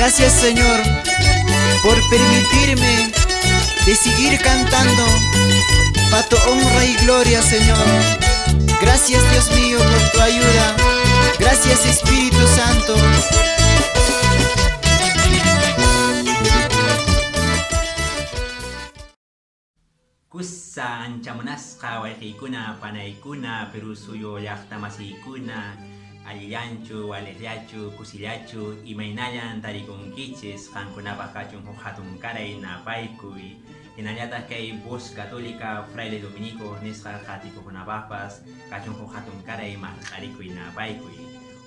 Gracias, Señor, por permitirme de seguir cantando para tu honra y gloria, Señor. Gracias, Dios mío, por tu ayuda. Gracias, Espíritu Santo. Kusa anchamunasqa wayqiykuna panaykuna Perú suyo llaqtamasiykuna allillachu, walillachu, kusillachu imaynayan tarikunkichis qankunapaq kachun huk hatun karay napaykuy hinallataq kay voz católica fraile dominico nisqa qatikukunapaqpas kachun huk hatun karay marqarikuy napaykuy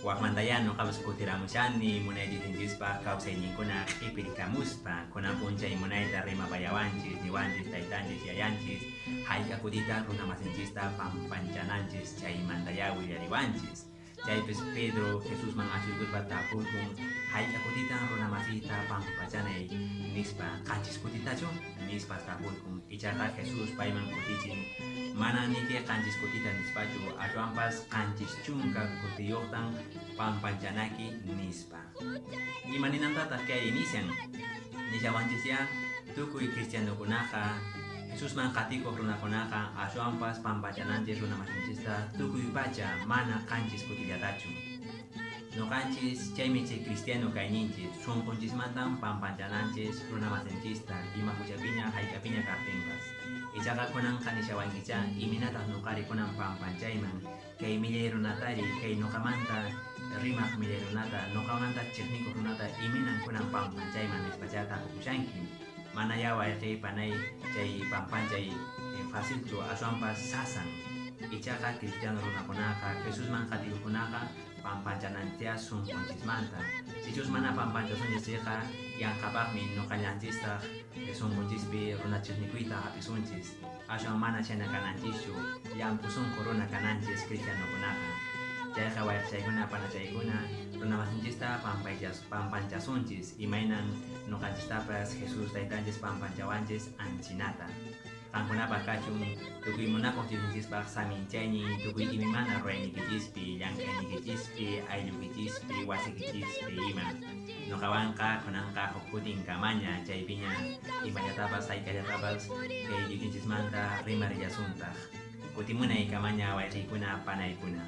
waqmantaya noqapas kutiramushani munaytisinchikpa kawsayninkuna qhipirikamuspa kunan punchay munayta rimapayawanchis niwanchis taytanchis yayanchis hallqa kutita runamasinchista pampanchananchis chaymantaya willariwanchis chaypis Pedro Jesusman ashuykuspa tapurkun hallqa kutita runamasita pampachanay nispa qanchis kutitachu nispa tapurkun ichaqa Jesus payman kutichin mana niki qanchis kutita nispachu ashwanpas qanchis chunka kutiyuqtan pampanchanaki nispa imaninantataq kay inician nishawanchisya tukuy cristianokunaqa Jesusman qatikuq runakunaqa ashwanpas pampachananchis runamasinchista tukuy pacha mana qanchis kutillatachu noqanchis chaymi chay cristiano kayninchis sunqunchismantan pampanchananchis runamasinchista ima huchapiña hallqapiña kartinpas ichaqa kunanqa nishawankicha iminataq nuqari kunan pampanchayman kay millay runatari kay nuqamanta rimaq millay runata nuqamanta chiqnikuq runata iminan kunan pampanchayman nispachata hukushanki mana yawayqi panay chay pampanchay facilchu ashwanpas sasan ichaqa cristiano runakunaqa Jesusman qatikukunaqa pampanchanantiya sunqunchismanta sichus mana pampanchasunchisiqa yanqapaqmi nuqallanchista sunquncispi runachiqnikuyta hapisunchis ashwan mana chayna kananchischu llampu sunqu runa kananchis cristianokunaqa chayqa wayqchaykuna panachaykuna runamasinchista pampanchasunchis imaynan nuqanchistapas Jesus taytanchis pampanchawanchis anchinata qankunapaq kachun tukuy munakuq Diosninchispaq saminchayni tukuy imimana ruraynikichispi llank'aynikichispi ayllunkichispi wasikichispi ima nuqawanqa kunanqa huk kutin kamaña chaypiña imallatapas hayk'allatapas kay Diosninchismanta rimarillasuntaq kutimunay kamaña wayqiykuna panaykuna.